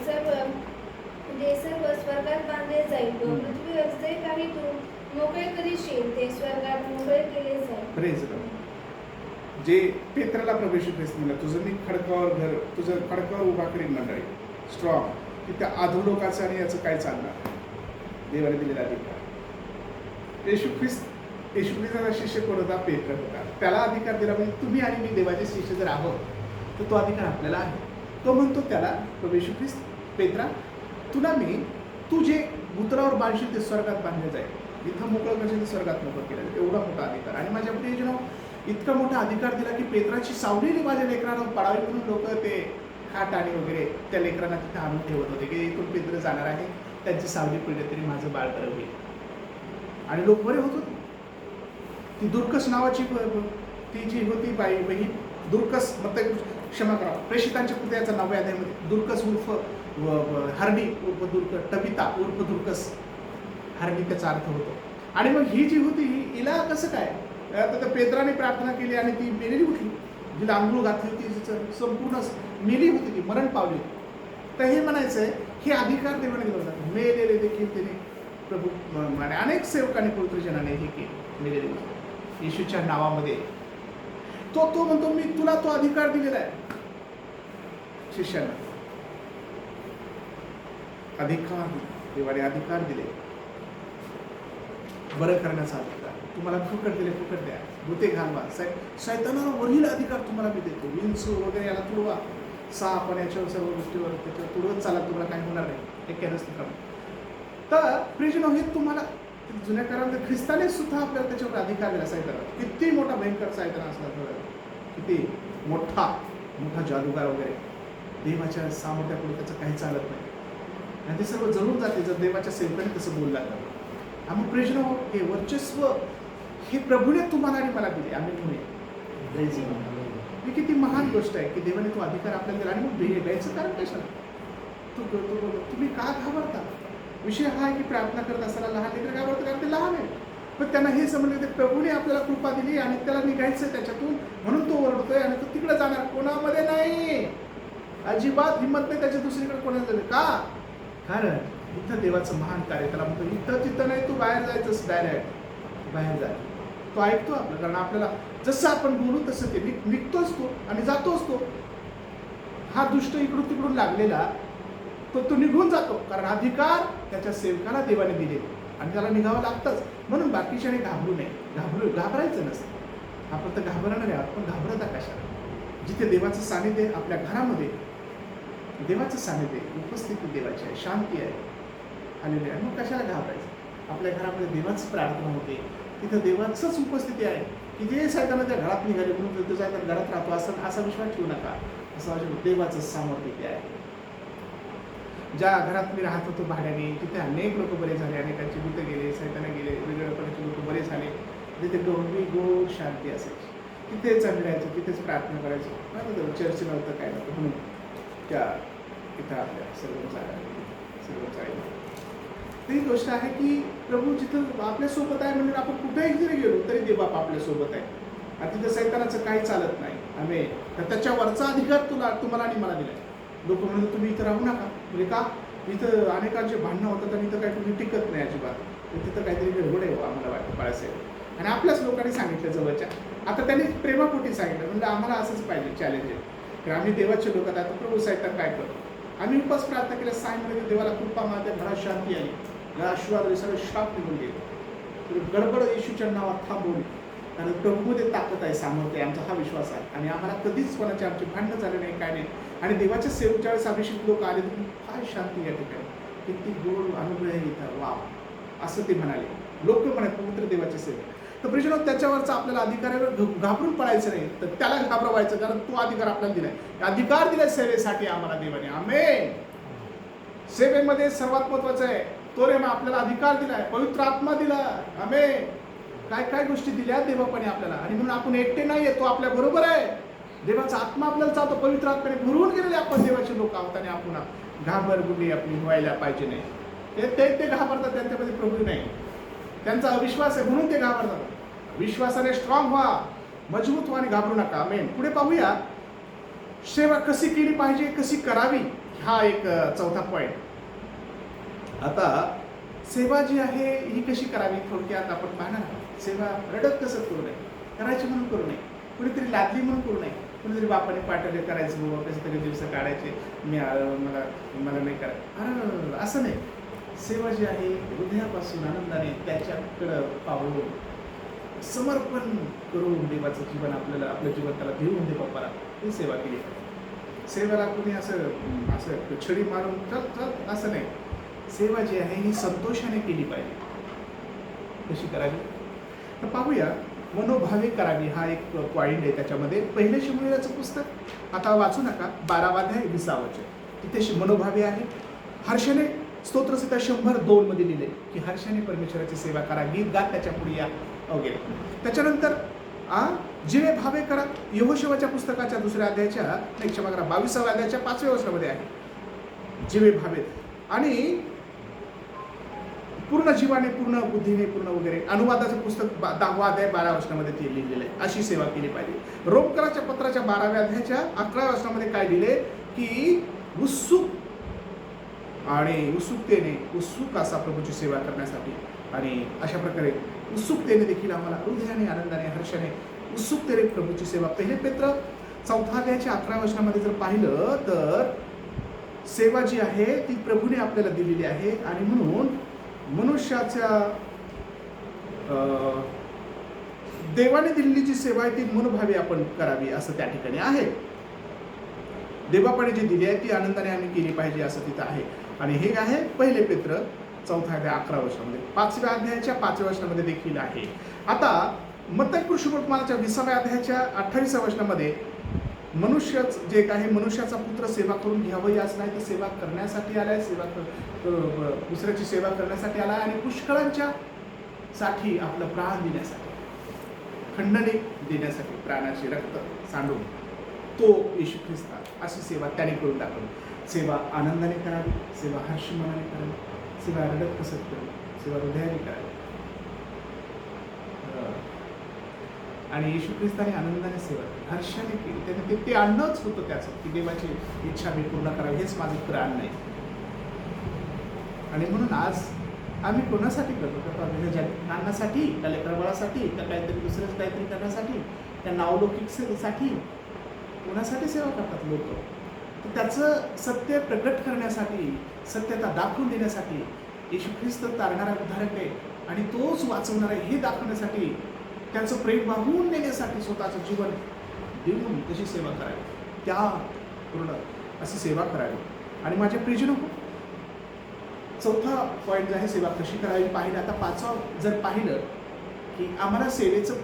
सर्व स्वर्गात बांधले जाईल. पृथ्वीवर जे काही तू मोकळे करशील ते स्वर्गात मोकळे केले जाईल. Praise God. जे पेत्राला प्रभू येशू ख्रिस्त म्हणला, तुझं खडकावर उभा करीन मंडळी, स्ट्रॉंग. की त्या अधोलोकाचं आणि याचं काय चालणार. देवाने दिलेला अधिकार. येशू ख्रिस्ताचा शिष्य कोण होता? पेत्र होता. त्याला अधिकार दिला. म्हणजे तुम्ही आणि मी देवाचे शिष्य जर आहोत तर तो अधिकार आपल्याला आहे. तो म्हणतो त्याला, प्रभू येशू ख्रिस्त, पेत्रा तू जे उतरावर बांधशील ते स्वर्गात बांधले जाईल, इथं मोकळं करशील ते स्वर्गात मोकळं केलं जाईल. एवढा मोठा अधिकार. आणि माझ्या प्रियजनो, इतका मोठा अधिकार दिला की पेत्राची सावली माझ्या लेकरांना पडावी म्हणून लोक ते खाट आणि वगैरे त्या लेकरांना तिथे आणून ठेवत होते की इथून पेत्र जाणार आहे, त्यांची सावली पडली तरी माझं बाळ बरं होईल. आणि लोक बरे होत होते. ती दुर्कस नावाची ती जी होती बाई बहीण, दुर्कस, क्षमा करा, प्रेषितांच्या पुतळ्याचा 9व्या अध्यायामध्ये दुर्कस उर्फ हरणी उर्फ टबिता उर्फ दुर्कस, हरणी त्याचा अर्थ होतो. आणि मग ही जी होती हिला कसं काय, आता त्या पेत्राने प्रार्थना केली आणि ती मेलेली उठली. जिला आंघोळ घातली होती संपूर्ण मेली होती, ती मरण पावली होती. तर हे म्हणायचं आहे, हे अधिकार देवाने दिला होता. मेलेले देखील त्याने प्रभू आणि अनेक सेवकांनी पवित्रजनाने हे केले, मेलेले येशूच्या नावामध्ये. तो म्हणतो मी तुला तो अधिकार दिलेला आहे. शिष्यांना अधिकार दिले, देवाने अधिकार दिले, बरं करण्याचा अधिकार. तुम्हाला फुकट दिले, फुकट द्या. भूते घालवा. शैतानाला वरील अधिकार तुम्हाला मी देतो. विंचू वगैरे याला तुडवा, साप आणि याच्यावर सर्व गोष्टीवर त्याच्यावर तुडवत चाला, तुम्हाला काही होणार नाही. हे केलंच नाही. तर प्रियजनो, हे तुम्हाला जुन्या काळामध्ये ख्रिस्ताने सुद्धा आपल्याला त्याच्यावर अधिकार दिला. सैतानाला किती मोठा भयंकर सैतान असला, किती मोठा जादूगार वगैरे, देवाच्या सामर्थ्यापुढे त्याचं काही चालत नाही आणि ते सर्व जळून जाते जर देवाच्या सेवकाने तसं बोलला तर. आम्ही प्रियजनो, हे वर्चस्व हे प्रभूने तुम्हाला आणि मला दिले. आम्ही पुणे ही किती महान गोष्ट आहे की देवाने तो अधिकार आपल्याला दिला. आणि मग द्यायचं कारण कशाला? तुम्ही का घाबरता? विषय हा आहे की प्रार्थना करत असताना लहान लेकरं घाबरतात कारण ते लहान आहे. पण त्यांना हे समजलं की प्रभूने आपल्याला कृपा दिली आणि त्याला निघायचं त्याच्यातून, म्हणून तो ओरडतोय आणि तो तिकडे जाणार. कोणामध्ये नाही, अजिबात हिंमत नाही त्याच्या दुसरीकडे कोणाला झालं का? कारण इथं देवाचं महान कार्य. त्याला म्हणतो इथं तिथं नाही, तू बाहेर जायचं, डायरेक्ट बाहेर जाय. तो ऐकतो आपलं, कारण आपल्याला जसं आपण बोलू तसं ते निघतोच तो आणि जातोच तो. हा दुष्ट इकडून तिकडून लागलेला तो निघून जातो, कारण अधिकार त्याच्या सेवकाला देवाने दिले आणि त्याला निघावं लागतंच. म्हणून बाकीच्याने घाबरू नये, घाबरायचं नसतं. आपण तर घाबरणार आहे, आपण घाबरता कशाला? जिथे देवाचं सानिध्य आपल्या घरामध्ये, देवाचं सानिध्य, उपस्थिती देवाची आहे, शांती आहे, आलेली आहे, मग कशाला घाबरायचं? आपल्या घरामध्ये देवाची प्रार्थना होते, तिथं देवाचंच उपस्थिती आहे की जे सैताना त्या घरात निघाले म्हणून तो सैतान घरात राहतो असा विश्वास ठेवू नका. असं देवाचं सामर्थ्य आहे. ज्या घरात मी राहत होतो भाड्याने, तिथे अनेक लोक बरे झाले, अनेकांचे भूत गेले, सैताने गेले, वेगवेगळ्या प्रकारचे लोक बरे झाले. तिथे गोड शांती असायची. तिथेच राहायचं, तिथेच प्रार्थना करायचं. चर्च नव्हतं, काय नव्हतं, म्हणून त्या इथं आपल्या सर्व चालेल. ही गोष्ट आहे की प्रभू जिथं आपल्यासोबत आहे म्हणजे आपण कुठेही जरी गेलो तरी देवबाप आपल्यासोबत आहे. आणि तिथं सैतानाचं काही चालत नाही. आम्ही तर त्याच्यावरचा अधिकार तुम्हाला आणि मला दिला. लोक म्हणतात तुम्ही इथं राहू नका. म्हणजे का? इथं अनेकांचे भांडणं होतात आणि इथं काही तुम्ही टिकत नाही अजिबात. तिथं काहीतरी गडबड आहे आम्हाला वाटतं बाळासाहेब. आणि आपल्याच लोकांनी सांगितलं जवळच्या. आता त्यांनी प्रेमापोटी सांगितलं, म्हणजे आम्हाला असंच पाहिजे चॅलेंज आहे. तर आम्ही देवाचे लोक आता प्रभू सैतान काय करतो? आम्ही उपास प्रार्थना केल्या, सायमध्ये देवाला कृपा माझ्या घरात शांती आली, आशीर्वाद सगळं शाप निघून गेले. गडबड येशूच्या नावात थांबवली. कारण प्रभूमध्ये ताकद आहे, सामर्थ्य आहे, आमचा हा विश्वास आहे. आणि आम्हाला कधीच कोणाची आमची भांडणं झाले नाही, काय नाही. आणि देवाच्या सेवेच्या वेळेस अभिषेक लोक आले तर फार शांती या ठिकाणी, किती गोड अनुभव आहे इथं, वा असं ते म्हणाले. लोक म्हणाले पवित्र देवाची सेवा. तर प्रियजनो, त्याच्यावरचा आपल्याला अधिकारावर घाबरून पडायचं नाही, तर त्याला घाबरवायचं, कारण तो अधिकार आपल्याला दिलाय. अधिकार दिलाय सेवेसाठी आम्हाला देवाने. आमेन. सेवेमध्ये सर्वात महत्वाचं आहे तो रे, आपल्याला अधिकार दिलाय, पवित्र आत्मा दिला. आमेन. काय काय गोष्टी दिल्या देवापणे आपल्याला, आणि म्हणून आपण एकटे नाहीये, तो आपल्या बरोबर आहे. देवाचा आत्मा आपल्याला चालतो, पवित्र आत्म्याने भरून गेलेले आपण देवाचे लोक आहोत. आणि आपण घाबरगुंडी आपली व्हायला पाहिजे नाही. ते घाबरतात, त्यांच्यामध्ये प्रभू नाही, त्यांचा अविश्वास आहे म्हणून ते घाबरतात. विश्वासाने स्ट्रॉंग व्हा, मजबूत व्हा आणि घाबरू नका. आमेन. पुढे पाहूया सेवा कशी केली पाहिजे, कशी करावी, हा एक चौथा पॉइंट. आता सेवा जी आहे ही कशी करावी थोडक्यात आपण पाहणार आहोत. सेवा रडत कसं करू नये, करायची म्हणून करू नये, कुणीतरी लादली म्हणून करू नये, कुणीतरी बापाने पाठवले करायचं, बाबा कसे तरी दिवस काढायचे, मला नाही करायचं, असं नाही. सेवा जी आहे हृदयापासून आनंदाने त्याच्याकडं पाहून समर्पण करून देवाचं जीवन आपलं जीवन त्याला देऊन दे बाप्पाला, ही सेवा केली पाहिजे. सेवेला कोणी असं छडी मारून चल असं नाही. सेवा जी आहे ही संतोषाने केली पाहिजे. कशी करावी तर पाहूया. मनोभावे करावी हा एक पॉइंट आहे त्याच्यामध्ये. पहिले शमूएलाचं पुस्तक आता वाचू नका, 12 अध्याय 20 वचन, तिथे मनोभावे आहे. हर्षाने स्तोत्रसंहिता 102 मध्ये लिहिले की हर्षाने परमेश्वराची सेवा करा, गीत गात त्याच्या पुढे या वगैरे. त्याच्यानंतर जिवे भावे करा, यहोशुवाच्या पुस्तकाच्या 2 अध्यायाच्या 22व्या अध्यायाच्या 5व्या वचनामध्ये आहे जिवे भावे. आणि पूर्ण जीवाने, पूर्ण बुद्धीने, पूर्ण वगैरे. अनुवादाचं पुस्तक 10 अध्याय 12 वचनामध्ये ते लिहिलेलं आहे. अशी सेवा केली पाहिजे. रोमकराच्या पत्राच्या 12व्या अध्यायाच्या 11व्या वचनामध्ये काय लिहिले की उत्सुक आणि उत्सुक असा प्रभूची सेवा करण्यासाठी, आणि अशा प्रकारे उत्सुकतेने देखील आम्हाला हृदयाने, आनंदाने, हर्षाने, उत्सुकतेने प्रभूची सेवा. पहिले पेत्र 4 अध्यायाच्या 11 वचनामध्ये जर पाहिलं तर सेवा जी आहे ती प्रभूने आपल्याला दिलेली आहे. आणि म्हणून मनुष्याच्या देवाने दिलेली जी सेवा आहे ती मनोभावे आपण करावी असं त्या ठिकाणी आहे. देवापणे जी दिली आहे ती आनंदाने आम्ही केली पाहिजे असं तिथं आहे. आणि हे आहे पहिले पेत्र 4 अध्याय 11 वचनामध्ये. 5व्या अध्यायाच्या 5व्या वचनामध्ये देखील आहे. आता मत्ती कृष्णवर्तमानाच्या 20व्या अध्यायाच्या 28व्या वचनामध्ये मनुष्यच जे काही मनुष्याचा पुत्र सेवा करून घ्यावं याच नाही, तर सेवा करण्यासाठी आलाय, दुसऱ्याची सेवा करण्यासाठी आलाय, आणि पुष्कळांच्या साठी आपलं प्राण देण्यासाठी, खंडने देण्यासाठी प्राणाचे रक्त सांडून तो येशू ख्रिस्त अशी सेवा त्याने करून दाखवली. सेवा आनंदाने करावी, सेवा हर्षमनाने करावी, सेवा रडत कसत करावी, सेवा हृदयाने करावी. आणि येशू ख्रिस्ताने आनंदाने सेवा हर्षाने केली. त्याने ते आणणंच होतं त्याचं की देवाची इच्छा मी पूर्ण करावी, हेच माझं प्राण नाही. आणि म्हणून आज आम्ही कोणासाठी करतो? ज्ञानासाठी, का लेकरबाळासाठी, का काहीतरी दुसरंच काहीतरी करण्यासाठी, त्या नावलौकिकसाठी, कोणासाठी सेवा करतात लोक? तर त्याचं सत्य प्रकट करण्यासाठी, सत्यता दाखवून देण्यासाठी. येशू ख्रिस्त तारणारा उद्धारक आहे आणि तोच वाचवणार आहे हे दाखवण्यासाठी, त्याचं प्रेम वाहून नेण्यासाठी स्वतःचं जीवन देऊन कशी सेवा करावी, त्या पूर्ण अशी सेवा करावी. आणि माझ्या प्रियजनो, 4था पॉईंट जो आहे सेवा कशी करावी पाहिलं. आता 5वं जर पाहिलं की आम्हाला सेवेचं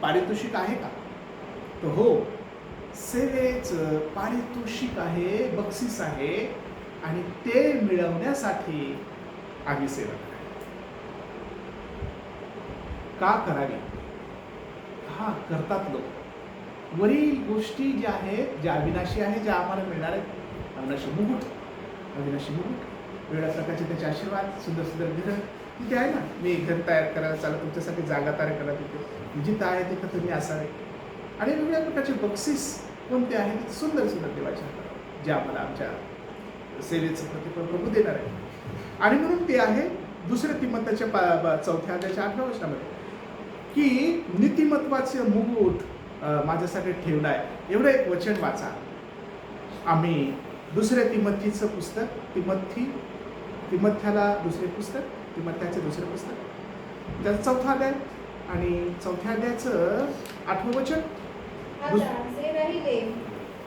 पारितोषिक आहे का, तर हो, सेवेचं पारितोषिक आहे, बक्षीस आहे, आणि ते मिळवण्यासाठी आम्ही सेवा करावी. का करावी? हा करतात लोक. वरील गोष्टी ज्या आहेत, ज्या अविनाशी आहेत, ज्या आम्हाला मिळणार आहेत, अविनाशी मुकुट, वेगळ्या प्रकारचे त्याचे आशीर्वाद, सुंदर सुंदर घरं तिथे आहे ना. मी घर तयार करायला चालू, तुमच्यासाठी जागा तयार करा, तिथे जिथं आहे तिथं तुम्ही असावे. आणि वेगवेगळ्या प्रकारचे बक्षीस कोणते आहेत, सुंदर सुंदर देवाच्या हातात, जे आम्हाला आमच्या सेवेचं प्रतिफळ प्रभू देणार आहे. आणि म्हणून ते आहे 2 तिमोथेच्या 4 अध्यायाच्या 8व्या वचनामध्ये की नीतिमत्वाचे मुकुट माझ्यासाठी ठेवला आहे. एवढं एक वचन वाचा. आम्ही 2 तिमोथीचं पुस्तक, तिमोथ्याला 2 पुस्तक, तिमोथ्याचे 2 पुस्तक, त्याचं 4 अध्याय आणि 4थ्या अध्यायाचं 8वं वचन. आता जे राहिले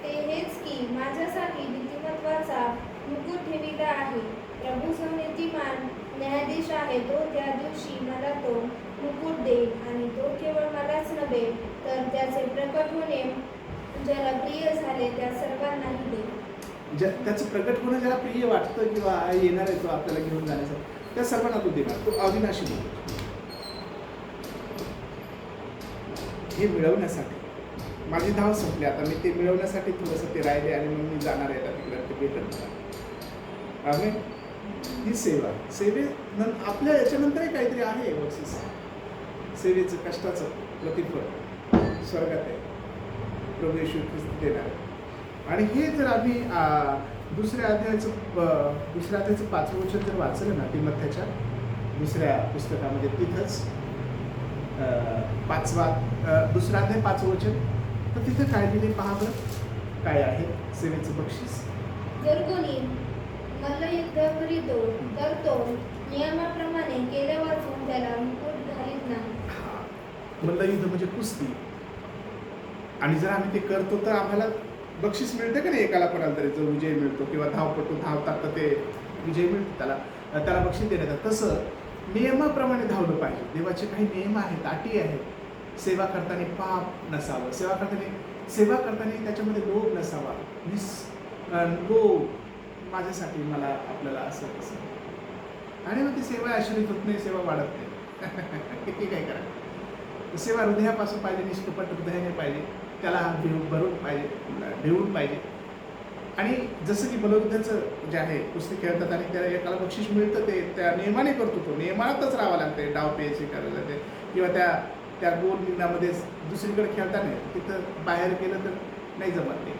ते हेच की माझ्यासाठी नीतिमत्वाचा मुकुट ठेविला आहे. प्रभू नीतिमान न्यायाधीश आहे. तो त्या दिवशी मला तो मुकुट देईल आणि तो केवळ मलाच नव्हे तर त्याचे प्रकट होणे ज्याला प्रिय झाले त्या सर्वांनाही देईल. त्याचं प्रकट होणं ज्याला प्रिय वाटतं किंवा येणार आहे तो आपल्याला घेऊन जाण्याचा त्या सर्वांना तो देणार. तो अविनाशी मुकुट. हे मिळवण्यासाठी माझी धाव संपली. आता मी ते मिळवण्यासाठी थोडंसं ते राहिले आणि मग मी जाणार आहे तिकडे ते भेटत मला. आम्ही ही सेवा आपल्या याच्यानंतरही काहीतरी आहे बक्षीस. सेवेचं कष्टाचं प्रतिफळ स्वर्गात आहे. प्रभू येशू ख्रिस्त देणार आहे. आणि हे जर आम्ही दुसऱ्या अध्यायाचं 5वं वचन जर वाचलं ना तिमोथेच्या दुसऱ्या पुस्तकामध्ये तिथंच 2 अध्याय 5वं वचन तर तिथं काय लिहिले पहा बरं. काय आहे सेवेचं बक्षीस. जर कोणी मल्लयुद्ध करीतो तर तो नियमाप्रमाणे केल्या वाचून त्याला मुकुट घालीत नाही. मल्लयुद्ध म्हणजे कुस्ती. आणि जर आम्ही ते करतो तर आम्हाला बक्षीस मिळते का नाही. एकाला कोणाला तरी जो विजय मिळतो किंवा धावपटू धावतात तर ते विजय मिळतो त्याला बक्षीस देण्यात येतं. तसं नियमाप्रमाणे धावलं पाहिजे. देवाचे काही नियम आहेत, अटी आहेत. सेवा करताना पाप नसावं. सेवा करताना त्याच्यामध्ये लोभ नसावा. लोभ माझ्यासाठी मला आपल्याला असं तसं आणि मग ती सेवा आश्रित होत नाही. सेवा वाढत नाही. किती काय करा. सेवा हृदयापासून पाहिजे. निष्कपट हृदयाने पाहिजे. त्याला भरून पाहिजे, भिवून पाहिजे. आणि जसं की बलयुद्धाचं जे आहे कुस्ती खेळतात आणि त्याला एकाला बक्षीस मिळतं ते त्या नियमाने करतो. तो नियमातच राहावं लागते. डाव पेचे करायला लागते किंवा त्या गोल निंदामध्ये दुसरीकडे खेळताना तिथं बाहेर गेलं तर नाही जमत ते.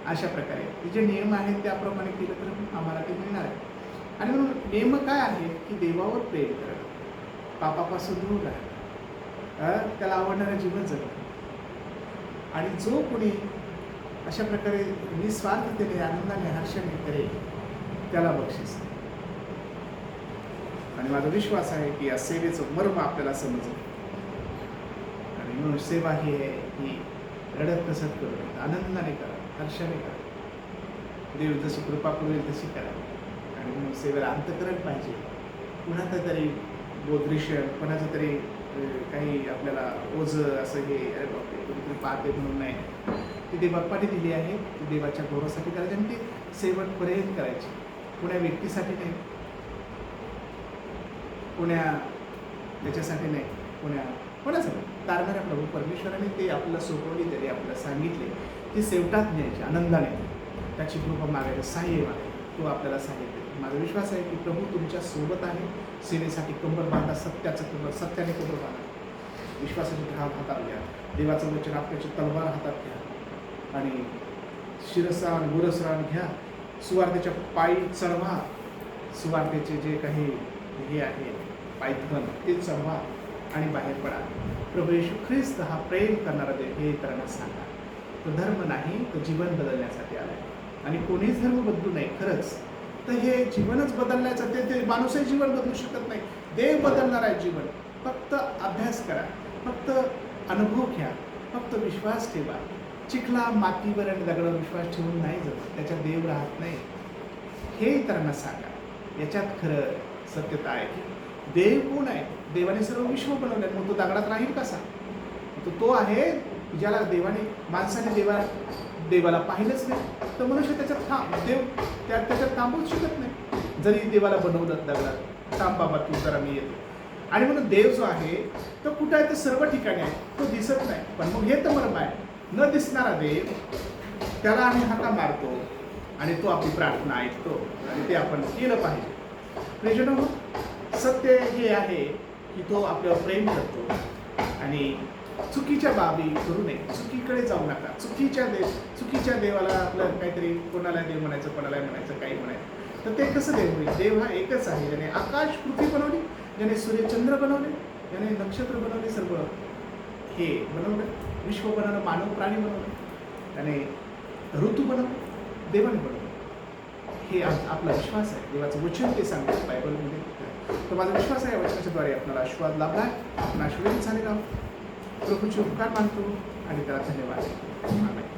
अशा प्रकारे जे नियम आहेत त्याप्रमाणे केलं तर आम्हाला ते मिळणार आहे. आणि म्हणून नियम काय आहे की देवावर प्रेम करणं, पापापासून दूर राहणं, त्याला आवडणारं जीवन जगणं. आणि जो कोणी अशा प्रकारे निस्वार्थतेने आनंदाने हर्षाने करेल त्याला बक्षीस. आणि माझा विश्वास आहे की या सेवेचं मर्म आपल्याला समजेल. आणि म्हणून सेवा ही आहे ही रडत कसत करू, आनंदाने करा, हर्षाने करा. देव जशी कृपा करेल तशी करा. आणि म्हणून सेवेला अंतकरण पाहिजे. कुणाचं तरी बोधरिशन, कोणाचं तरी काही आपल्याला ओझं असं हे कोणीतरी पाहते म्हणून नाही. ती देवबाप्पाने दिली आहे. ती देवाच्या गौरवासाठी करायची आणि ती शेवटपर्यंत करायची. कुण्या व्यक्तीसाठी नाही, कुण्या त्याच्यासाठी नाही, कोणासाठी तारणाऱ्या प्रभू परमेश्वराने ते आपल्याला सोपवली, त्याने आपल्याला सांगितले. ती शेवटात न्यायची आनंदाने. त्याची कृपा मागायचं, सहाय्य मागायचं. तो आपल्याला सांगितले. माझा विश्वास आहे की प्रभू तुमच्या सोबत आहे. सेवेसाठी कंबर बांधा, सत्याने कंबर बांधा. विश्वासाची ढाल हातात घ्या. देवाचं वचन आपल्याची तलवार हातात घ्या आणि शिरस्राण गुरस्राण घ्या. सुवार्तेच्या पायी चढवा. सुवार्तेचे जे काही हे आहे पायथन ते चढवा आणि बाहेर पडा. प्रभू येशू ख्रिस्त हा प्रेम करणारा देव हे इतरांना सांगा. तो धर्म नाही, तो जीवन बदलण्यासाठी आलाय. आणि कोणीच धर्म बदलू नये खरंच तर हे जीवनच बदलण्याचं ते माणूसही जीवन बदलू शकत नाही. देव बदलणार आहे जीवन. फक्त अभ्यास करा, फक्त अनुभव घ्या, फक्त विश्वास ठेवा. चिखला मातीवर आणि दगडावर विश्वास ठेवून नाही जमत, त्याच्यात देव राहत नाही हे इतरांना सांगा. याच्यात खरं सत्यता आहे की देव कोण आहे. देवाने सर्व विश्व बनवले, मग तो दगडात राहील कसा. तो आहे ज्याला माणसाने देवाला पाहिलंच नाही तर मनुष्य त्याच्यात थांबूच शकत नाही. जरी देवाला बनवलं दगडात, थांब बाबा तू जरा मी येतो. आणि म्हणून देव जो आहे तो कुठं आहे तर सर्व ठिकाणी आहे. तो दिसत नाही, पण मग हे तर मर्म आहे. न दिसणारा देव त्याला आम्ही हाका मारतो आणि तो आपली प्रार्थना ऐकतो आणि ते आपण केलं पाहिजे. प्रियजनो, सत्य हे आहे की तो आपल्यावर प्रेम करतो आणि चुकीच्या बाबी करू नये. चुकीकडे जाऊ नका. चुकीच्या देवाला आपलं काहीतरी कोणाला देव म्हणायचं, कोणाला म्हणायचं, काही म्हणायचं तर ते कसं देव होईल. देव हा एकच आहे, ज्याने आकाश पृथ्वी बनवली, ज्याने सूर्यचंद्र बनवले, ज्याने नक्षत्र बनवले, सर्व हे बनवलं, विश्व बनवलं, मानव प्राणी बनवलं, त्याने ऋतू बनवलं, देवाने बनवलं. हे आपला विश्वास आहे. देवाचं वचन ते सांगतात बायबलमध्ये. तो माझा विश्वास आहे वचनाच्याद्वारे आपल्याला आशीर्वाद लाभला आहे, आपण आशीर्वादित झालेला आहोत. प्रभूचे उपकार मानतो आणि त्याला धन्यवाद. आमेन.